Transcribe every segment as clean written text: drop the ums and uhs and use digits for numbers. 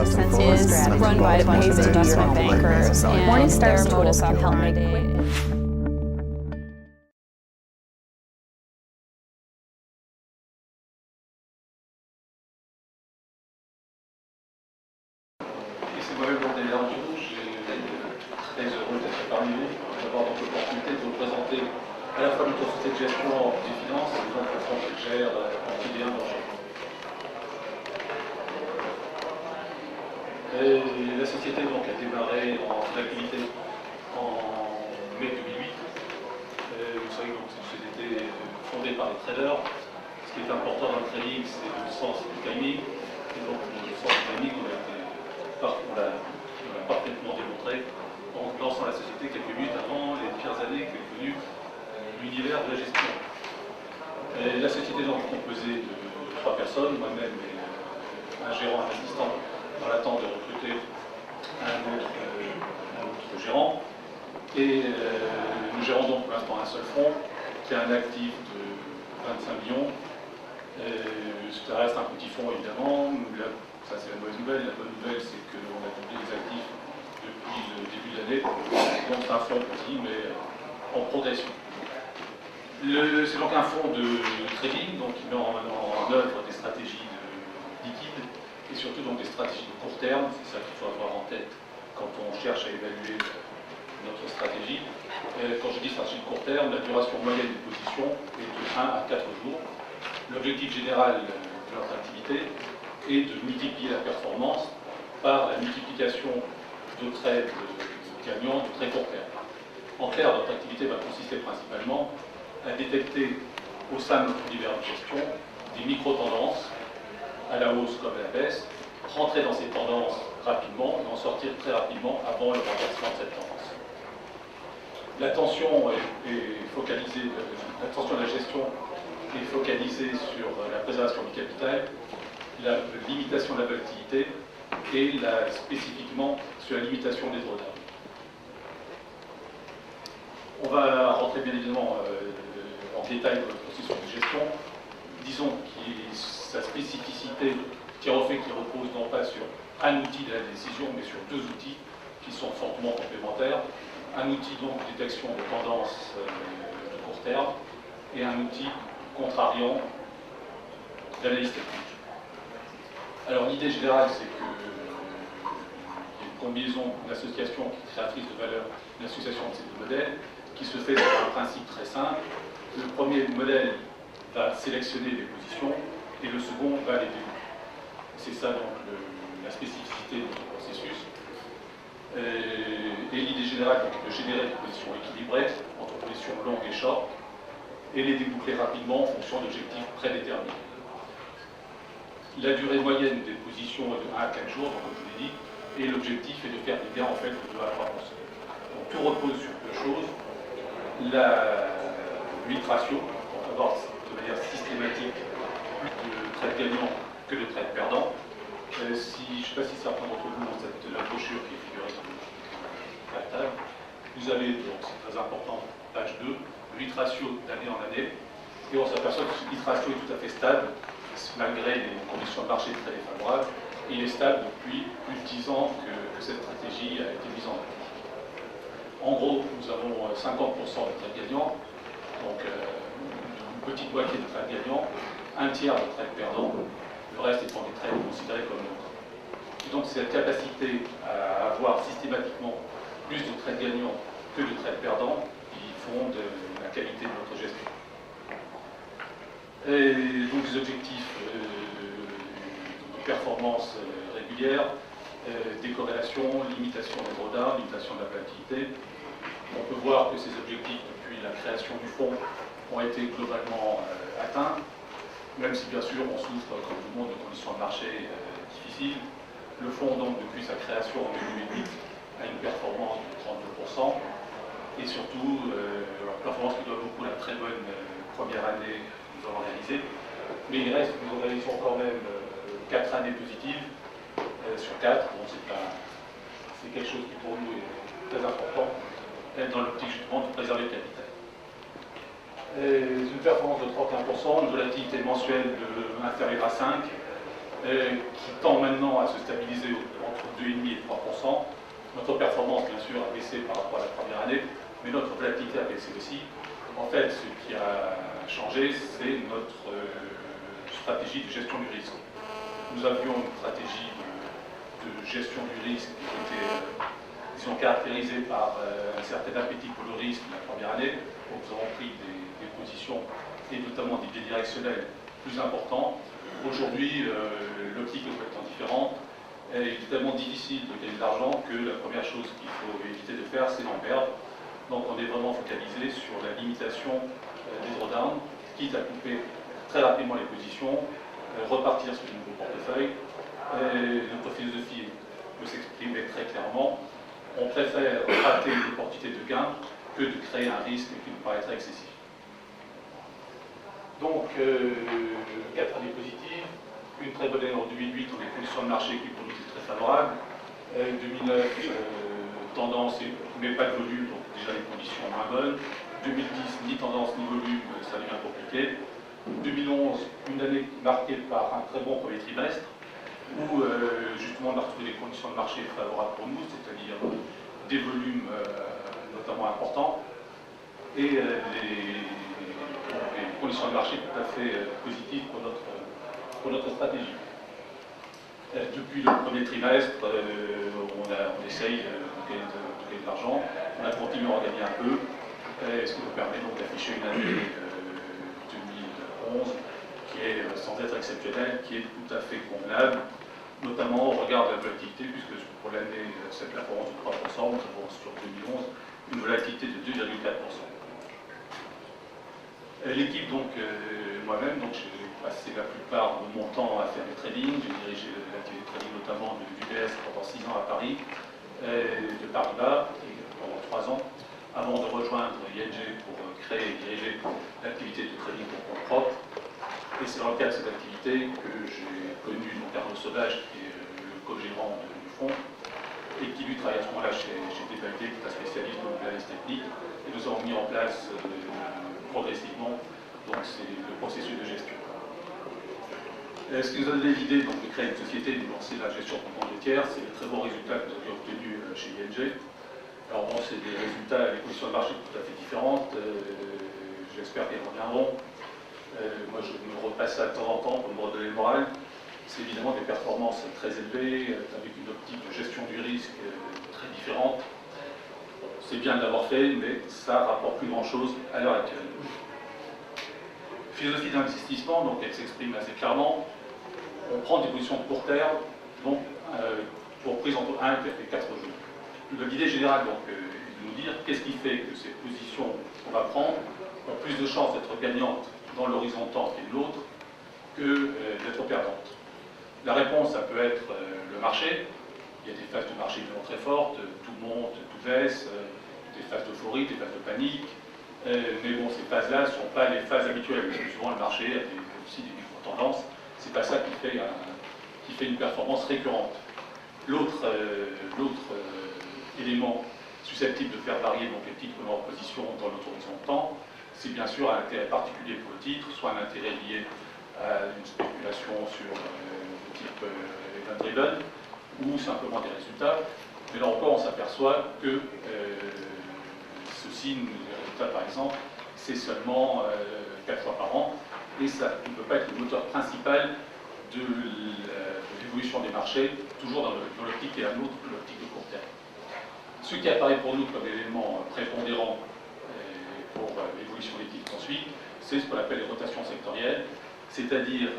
is run by a bunch of investment bankers, and Morningstar's their modus tools can help make operandi. C'est moi-même Laurent Desvergnes, je suis très heureux d'être parmi vous, d'avoir donc l'opportunité de vous présenter à la fois notre société de gestion des finances et les entreprises qui gèrent en TD1 d'Angers. La société donc, a démarré en activité en mai 2008. Vous savez donc c'est une société fondée par les traders. Ce qui est important dans le trading, c'est le sens du timing. Et donc le sens du timing, on l'a parfaitement démontré en lançant la société quelques minutes avant les pires années que connu l'univers de la gestion. La société donc, est composée de 3 personnes, moi-même et un gérant, un assistant, dans l'attente de recruter un autre gérant. Et nous gérons donc pour l'instant un seul fonds qui a un actif de 25 millions. Ça reste un petit fonds évidemment. Ça c'est la mauvaise nouvelle. La bonne nouvelle c'est qu'on a doublé les actifs depuis le début de l'année. Donc c'est un fonds petit mais en progression. C'est donc un fonds de trading donc, qui met en œuvre des stratégies liquides et surtout donc des stratégies de court terme. C'est ça qu'il faut avoir en tête quand on cherche à évaluer notre stratégie. Quand je dis stratégie de court terme, la duration moyenne des positions est de 1 à 4 jours. L'objectif général de notre activité est de multiplier la performance par la multiplication de trades gagnants de très court terme. En clair, notre activité va consister principalement à détecter au sein de notre univers de gestion des micro-tendances, à la hausse comme à la baisse, rentrer dans ces tendances rapidement et en sortir très rapidement avant le renversement de cette tendance. L'attention de la gestion est focalisée sur la préservation du capital, la limitation de la volatilité et spécifiquement sur la limitation des drawdowns. On va rentrer bien évidemment en détail dans le processus de gestion. Disons que sa spécificité tient au fait qu'il repose non pas sur un outil de la décision, mais sur 2 outils qui sont fortement complémentaires. Un outil donc de détection de tendances de court terme et un outil contrariant d'analyse technique. Alors l'idée générale, c'est qu'il y a une combinaison, une association créatrice de valeur, une association de ces 2 modèles, qui se fait sur un principe très simple. Le premier modèle va sélectionner les positions et le second va les développer. C'est ça donc la spécificité de notre processus. Et l'idée générale donc, est de générer des positions équilibrées entre positions longues et short et les déboucler rapidement en fonction d'objectifs prédéterminés. La durée moyenne des positions est de 1 à 4 jours, donc, comme je vous l'ai dit, et l'objectif est de faire des gains en fait de 2 à 3%. Donc tout repose sur 2 choses. La hit ratio, pour avoir de manière systématique plus de trades gagnants que de trades perdants. Je ne sais pas si certains d'entre vous ont la brochure qui est figurée sur la table. Vous avez, donc c'est très important, page 2, le hit ratio d'année en année. Et on s'aperçoit que ce hit ratio est tout à fait stable, malgré les conditions de marché très défavorables. Et il est stable depuis plus de 10 ans que cette stratégie a été mise en œuvre. En gros, nous avons 50% de trades gagnants, donc une petite moitié de trades gagnants, un tiers de trades perdants, le reste étant des trades considérés comme neutres. Et donc cette capacité à avoir systématiquement plus de trades gagnants que de trades perdants qui font de la qualité de notre gestion. Et donc des objectifs de performance régulière, décorrélation, limitation des drawdowns, limitation de la volatilité. On peut voir que ces objectifs, depuis la création du fonds, ont été globalement atteints, même si bien sûr on souffre, comme tout le monde, de conditions de marché difficiles. Le fonds, donc, depuis sa création en 2008, a une performance de 32%, et surtout, une performance qui doit beaucoup à la très bonne première année que nous avons réalisée. Mais il reste que nous réalisons quand même 4 années positives sur 4. Bon, c'est quelque chose qui pour nous est très important dans l'optique justement de préserver le capital. Une performance de 31%, une volatilité mensuelle inférieure à 5, qui tend maintenant à se stabiliser entre 2,5 et 3%. Notre performance, bien sûr, a baissé par rapport à la première année, mais notre volatilité a baissé aussi. En fait, ce qui a changé, c'est notre stratégie de gestion du risque. Nous avions une stratégie de gestion du risque qui était, disons, caractérisée par un certain appétit pour le risque la première année. Donc, nous avons pris des positions, et notamment des biais directionnels plus importants. Aujourd'hui, l'optique est complètement différente. Il est tellement difficile de gagner de l'argent que la première chose qu'il faut éviter de faire, c'est d'en perdre. Donc on est vraiment focalisé sur la limitation des drawdowns, quitte à couper très rapidement les positions, repartir sur de nouveaux portefeuilles. Notre philosophie peut s'exprimer très clairement. On préfère rater une opportunité de gain que de créer un risque qui nous paraîtrait excessif. Donc, 4 années positives, une très bonne année en 2008, on a des conditions de marché qui pour nous étaient très favorables. 2009, tendance, mais pas de volume, donc déjà les conditions moins bonnes. 2010, ni tendance ni volume, ça devient compliqué. 2011, une année marquée par un très bon premier trimestre, où justement on a retrouvé des conditions de marché favorables pour nous, c'est-à-dire des volumes notamment importants, et les conditions de marché tout à fait positives pour notre stratégie. Depuis le premier trimestre, on essaye de gagner de l'argent. On a continué à en gagner un peu, ce qui nous permet donc d'afficher une année 2011 qui est, sans être exceptionnelle, qui est tout à fait convenable, notamment au regard de la volatilité, puisque pour l'année, cette performance de 3%, nous avons sur 2011 une volatilité de 2,4%. L'équipe, donc, moi-même, donc j'ai passé la plupart de mon temps à faire du trading. J'ai dirigé l'activité de trading notamment de l'UBS pendant 6 ans à Paris, de Paris-Bas, pendant 3 ans, avant de rejoindre ING pour créer et diriger l'activité de trading pour compte propre. Et c'est dans le cadre de cette activité que j'ai connu donc Arnaud Sauvage, qui est le co-gérant du fonds, et qui lui travaille à ce moment-là chez DBLT, qui est un spécialiste de l'analyse technique. Et nous avons mis en place progressivement donc c'est le processus de gestion. Ce qui nous a donné l'idée de créer une société et de lancer la gestion complémentaire, c'est les très bons résultats que nous avions obtenus chez ING. Alors bon, c'est des résultats, les conditions de marché tout à fait différentes. J'espère qu'elles reviendront. Moi, je me repasse ça de temps en temps pour me redonner le moral. C'est évidemment des performances très élevées, avec une optique de gestion du risque très différente. C'est bien de l'avoir fait, mais ça ne rapporte plus grand-chose à l'heure actuelle. Philosophie d'investissement, donc elle s'exprime assez clairement. On prend des positions de court terme, donc pour prise entre 1 et 4 jours. L'idée générale donc, est de nous dire qu'est-ce qui fait que ces positions qu'on va prendre ont plus de chances d'être gagnantes dans l'horizon temps qui est le nôtre que d'être perdantes. La réponse, ça peut être le marché. Il y a des phases de marché qui sont très fortes, tout monte, tout baisse, des phases d'euphorie, des phases de panique. Mais bon, ces phases-là ne sont pas les phases habituelles. Souvent, le marché a aussi des micro-tendances. Ce n'est pas ça qui fait une performance récurrente. L'autre élément susceptible de faire varier donc, les titres en position dans notre horizon de temps, c'est bien sûr un intérêt particulier pour le titre, soit un intérêt lié à une spéculation sur le type event-driven, ou simplement des résultats. Mais là encore, on s'aperçoit que ceci, les résultats par exemple, c'est seulement 4 fois par an, et ça ne peut pas être le moteur principal de l'évolution des marchés, toujours dans l'optique qui est la nôtre, l'optique de court terme. Ce qui apparaît pour nous comme élément prépondérant pour l'évolution des titres ensuite, c'est ce qu'on appelle les rotations sectorielles, c'est-à-dire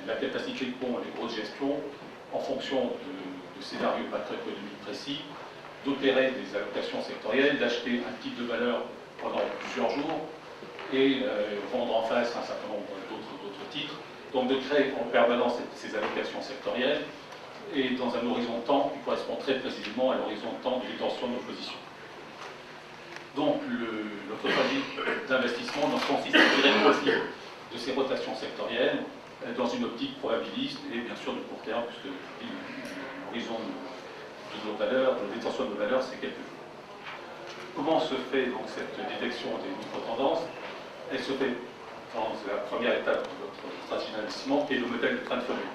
la capacité qu'ont les grosses gestions, en fonction de scénarios macroéconomiques précis, d'opérer des allocations sectorielles, d'acheter un type de valeur pendant plusieurs jours et vendre en face un certain nombre d'autres titres. Donc de créer en permanence ces allocations sectorielles et dans un horizon de temps qui correspond très précisément à l'horizon de temps de détention de nos positions. Donc notre stratégie d'investissement consiste à tirer le profit de ces rotations sectorielles dans une optique probabiliste et bien sûr de court terme, puisque l'horizon de nos valeurs, de détention de nos valeurs, c'est quelques jours. Comment se fait donc cette détection des micro-tendances? Elle se fait, c'est la première étape de notre stratégie d'investissement, qui est le modèle de train de feuille.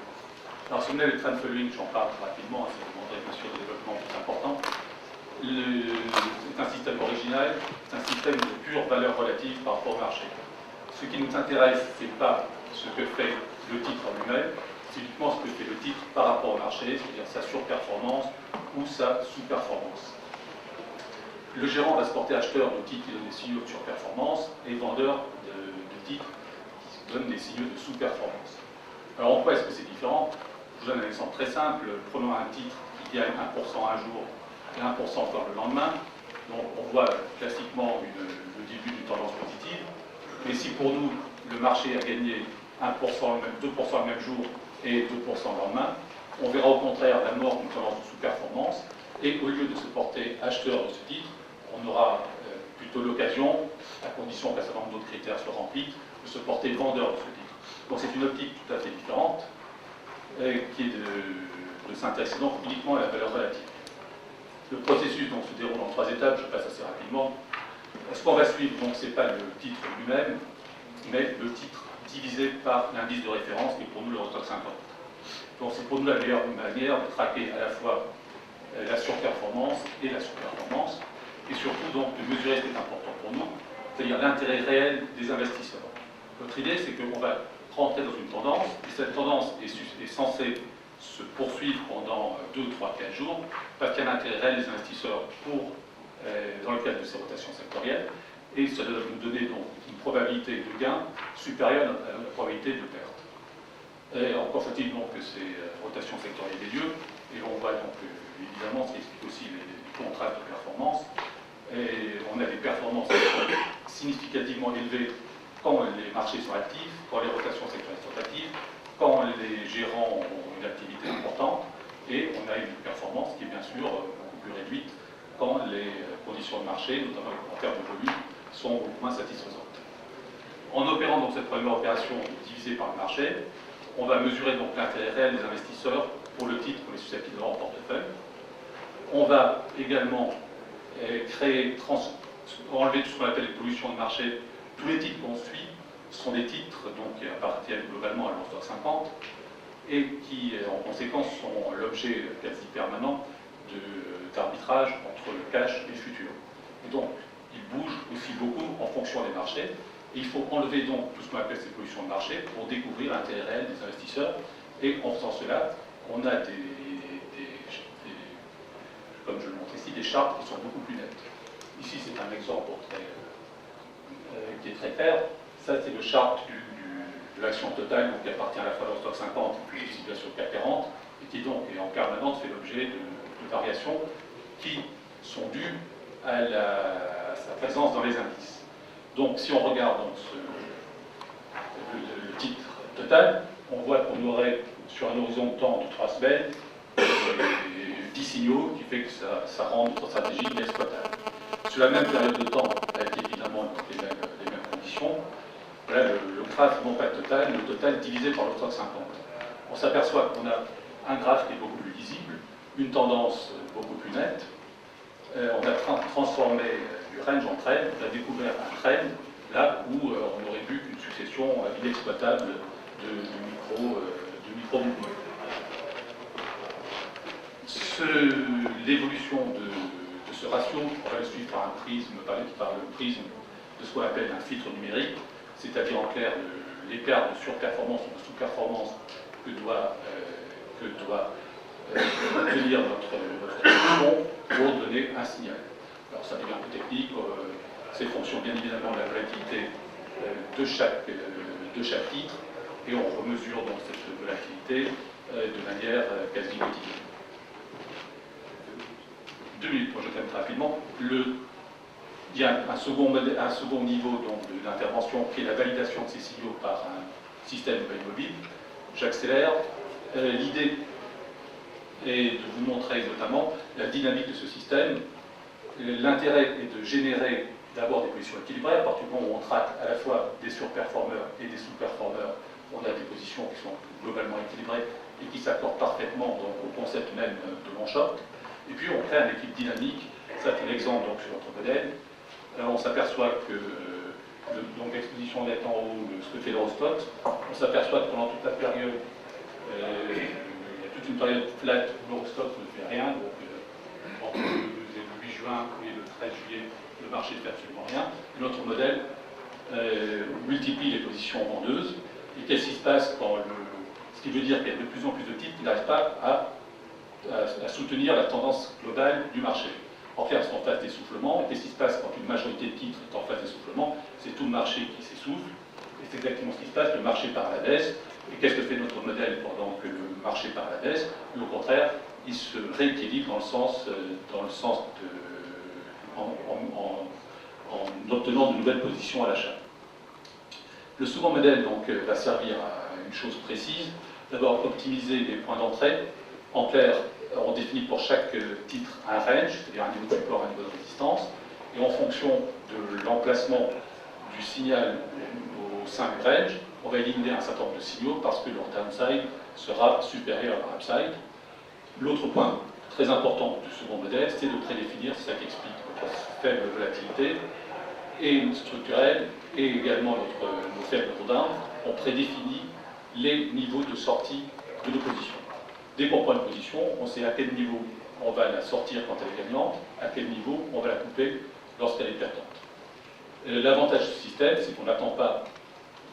Alors, si vous avez le trend following, j'en parle rapidement, ça vous montrer bien sûr le développement plus important. C'est un système original, c'est un système de pure valeur relative par rapport au marché. Ce qui nous intéresse, ce n'est pas ce que fait le titre en lui-même, c'est uniquement ce que fait le titre par rapport au marché, c'est-à-dire sa surperformance ou sa sous-performance. Le gérant va se porter acheteur de titres qui donnent des signaux de surperformance et vendeur de titres qui donnent des signaux de sous-performance. Alors en quoi est-ce que c'est différent? Je vous donne un exemple très simple. Prenons un titre qui gagne 1% un jour et 1% encore le lendemain. Donc on voit classiquement le début d'une tendance positive. Mais si pour nous, le marché a gagné 1%, 2% le même jour et 2% le lendemain, on verra au contraire la mort d'une tendance de sous-performance. Et au lieu de se porter acheteur de ce titre, on aura plutôt l'occasion, à condition qu'un certain nombre d'autres critères soient remplis, de se porter vendeur de ce titre. Donc c'est une optique tout à fait différente, qui est de s'intéresser donc uniquement à la valeur relative. Le processus donc, se déroule en 3 étapes, je passe assez rapidement. Ce qu'on va suivre, donc, ce n'est pas le titre lui-même, mais le titre divisé par l'indice de référence, qui est pour nous l'Eurostoxx 50. Donc c'est pour nous la meilleure manière de traquer à la fois la surperformance et la sous-performance, et surtout donc de mesurer ce qui est important pour nous, c'est-à-dire l'intérêt réel des investisseurs. Notre idée, c'est qu'on va rentrer dans une tendance, et cette tendance est censée se poursuivre pendant 2, 3, 4 jours, parce qu'il y a un intérêt réel des investisseurs dans le cadre de ces rotations sectorielles, et ça doit nous donner donc une probabilité de gain supérieure à la probabilité de perte. Et encore faut-il donc que ces rotations sectorielles aient lieu, et on voit donc évidemment ce qui explique aussi les contrats de performance. Et on a des performances qui sont significativement élevées quand les marchés sont actifs, quand les rotations sectorielles sont actives, quand les gérants ont une activité importante, et on a une performance qui est bien sûr beaucoup plus réduite quand les conditions de marché, notamment en termes de volume, sont beaucoup moins satisfaisantes. En opérant donc cette première opération divisée par le marché, on va mesurer donc l'intérêt réel des investisseurs pour le titre qu'on est susceptible d'avoir en portefeuille. On va également enlever tout ce qu'on appelle les pollutions de marché. Tous les titres qu'on suit sont des titres donc, qui appartiennent globalement à l'Eurostoxx 50 et qui, en conséquence, sont l'objet quasi permanent d'arbitrage entre le cash et le futur. Et donc, ils bougent aussi beaucoup en fonction des marchés. Et il faut enlever donc tout ce qu'on appelle ces pollutions de marché pour découvrir l'intérêt réel des investisseurs. Et en faisant cela, on a comme je le montre ici, des chartes qui sont beaucoup plus nettes. Ici, c'est un exemple qui est très clair. Ça, c'est le chart de l'action totale, donc, qui appartient à la fois à l'Eurostoxx 50 et puis aussi bien sûr CAC 40, et qui donc en permanence fait l'objet de variations qui sont dues à sa présence dans les indices. Donc, si on regarde donc, le titre total, on voit qu'on aurait sur un horizon de temps de 3 semaines 10 signaux qui fait que ça rend notre stratégie inexploitable. Sur la même période de temps, avec évidemment les mêmes conditions, voilà le graphe, non pas le total divisé par l'Eurostoxx 50. On s'aperçoit qu'on a un graphe qui est beaucoup plus lisible, une tendance beaucoup plus nette. On a transformé du range en trend, on a découvert un trend là où on aurait vu qu'une succession inexploitable de micro-mouvements. L'évolution de ce ratio, on va le suivre par le prisme de ce qu'on appelle un filtre numérique, c'est-à-dire en clair l'écart de surperformance ou de sous-performance que doit tenir notre fonction pour donner un signal. Alors ça devient un peu technique, c'est fonction bien évidemment de la volatilité de chaque titre, et on remesure donc cette volatilité de manière quasi quotidienne. 2 minutes, moi je termine rapidement. Il y a un second niveau d'intervention qui est la validation de ces signaux par un système de veille mobile. J'accélère. L'idée est de vous montrer notamment la dynamique de ce système. L'intérêt est de générer d'abord des positions équilibrées. À partir du moment où on traque à la fois des surperformeurs et des sous-performeurs, on a des positions qui sont globalement équilibrées et qui s'accordent parfaitement donc, au concept même de long short. Et puis on crée un équilibre dynamique. Ça c'est l'exemple sur notre modèle. On s'aperçoit que l'exposition nette en haut, ce que fait l'Eurostoxx, on s'aperçoit que pendant toute la période, toute une période flat où l'Eurostock ne fait rien, donc entre le 8 juin et le 13 juillet, le marché ne fait absolument rien. Notre modèle multiplie les positions vendeuses. Et qu'est-ce qui se passe quand ce qui veut dire qu'il y a de plus en plus de titres qui n'arrivent pas à soutenir la tendance globale du marché. En clair, c'est en phase d'essoufflement. Et qu'est-ce qui se passe quand une majorité de titres est en phase d'essoufflement? C'est tout le marché qui s'essouffle. Et c'est exactement ce qui se passe. Le marché part à la baisse. Et qu'est-ce que fait notre modèle pendant que le marché part à la baisse? Au contraire, il se rééquilibre en obtenant de nouvelles positions à l'achat. Le second modèle donc, va servir à une chose précise. D'abord, optimiser les points d'entrée. En clair, on définit pour chaque titre un range, c'est-à-dire un niveau de support, un niveau de résistance. Et en fonction de l'emplacement du signal au sein du range, on va éliminer un certain nombre de signaux parce que leur downside sera supérieur à leur upside. L'autre point très important du second modèle, c'est de prédéfinir, c'est ça qui explique notre faible volatilité et structurelle, et également nos faibles drawdowns. On prédéfinit les niveaux de sortie de nos positions. Dès qu'on prend une position, on sait à quel niveau on va la sortir quand elle est gagnante, à quel niveau on va la couper lorsqu'elle est perdante. L'avantage de ce système, c'est qu'on n'attend pas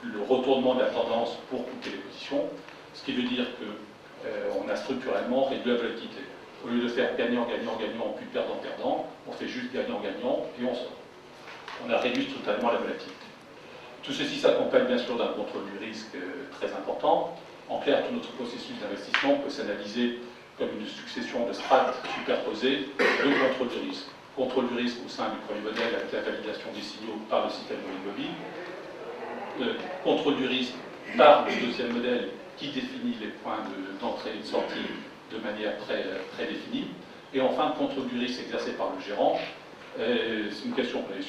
le retournement de la tendance pour couper les positions, ce qui veut dire qu'on a structurellement réduit la volatilité. Au lieu de faire gagnant-gagnant-gagnant, puis perdant-perdant, on fait juste gagnant-gagnant et on sort. On a réduit structurellement la volatilité. Tout ceci s'accompagne bien sûr d'un contrôle du risque très important. En clair, tout notre processus d'investissement peut s'analyser comme une succession de strates superposées de contrôle du risque. Contrôle du risque au sein du premier modèle avec la validation des signaux par le système immobile. Contrôle du risque par le deuxième modèle qui définit les points d'entrée et de sortie de manière très définie. Et enfin, contrôle du risque exercé par le gérant. C'est une question qu'on a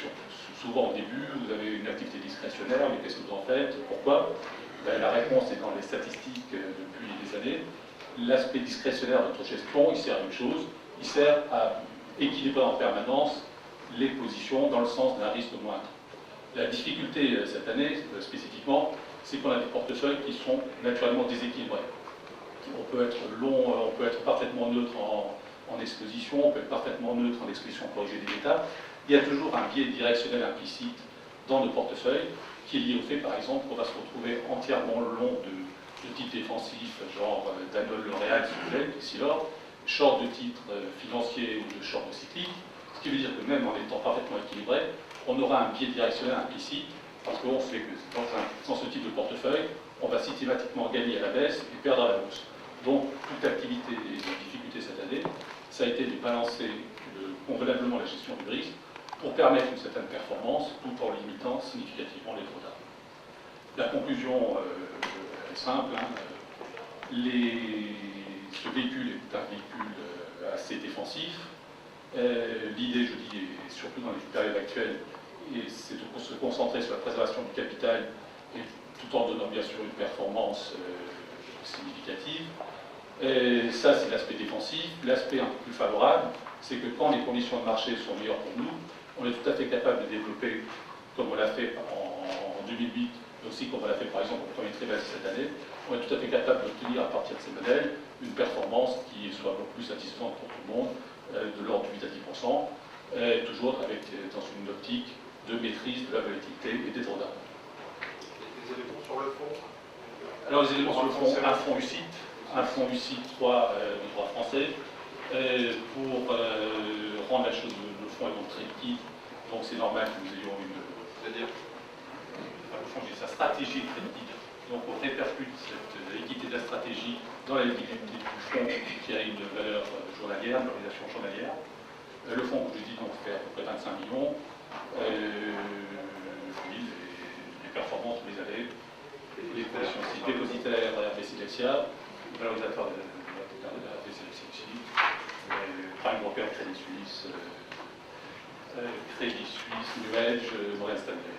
souvent au début. Vous avez une activité discrétionnaire, mais qu'est-ce que vous en faites? Pourquoi? La réponse est dans les statistiques depuis des années. L'aspect discrétionnaire de notre gestion, il sert à une chose, il sert à équilibrer en permanence les positions dans le sens d'un risque moindre. La difficulté cette année, spécifiquement, c'est qu'on a des portefeuilles qui sont naturellement déséquilibrés. On peut être long, on peut être parfaitement neutre en exposition, on peut être parfaitement neutre en exposition corrigée des étapes. Il y a toujours un biais directionnel implicite dans nos portefeuilles, qui est lié au fait, par exemple, qu'on va se retrouver entièrement long de titres défensifs, genre Danone, L'Oréal, si vous voulez, Silor, short de titres financiers ou de short de cycliques, ce qui veut dire que même en étant parfaitement équilibré, on aura un biais directionnel implicite, parce qu'on sait que dans ce type de portefeuille, on va systématiquement gagner à la baisse et perdre à la hausse. Donc, toute activité et la difficulté cette année, ça a été de balancer convenablement la gestion du risque pour permettre une certaine performance tout en limitant significativement les drawdowns. La conclusion est simple. Ce véhicule est un véhicule assez défensif. L'idée, je dis, et surtout dans les périodes actuelles, c'est de se concentrer sur la préservation du capital et tout en donnant bien sûr une performance significative. Et ça, c'est l'aspect défensif. L'aspect un peu plus favorable, c'est que quand les conditions de marché sont meilleures pour nous, on est tout à fait capable de développer, comme on l'a fait en 2008, mais aussi comme on l'a fait par exemple au premier trimestre cette année, on est tout à fait capable d'obtenir à partir de ces modèles une performance qui soit beaucoup plus satisfaisante pour tout le monde, de l'ordre de 8 à 10%, toujours dans une optique de maîtrise de la volatilité et des drawdowns. Les éléments sur le fond? Alors les éléments sur le fond, un fonds UCIT 3 de droit français, pour rendre la chose, le fonds est donc très liquide, donc c'est normal que nous ayons c'est-à-dire, le fonds, sa stratégie est très liquide, donc on répercute cette liquidité de la stratégie dans la liquidité du fonds qui a une valeur journalière, une valorisation journalière. Le fonds, comme je dis, donc fait à peu près 25 millions. Les performances, vous les avez. Les positions dépositaires RP Silexia, valorisateur de RP Silexia, Prime Broker, Crédit Suisse, New Edge, Morgan Stanley.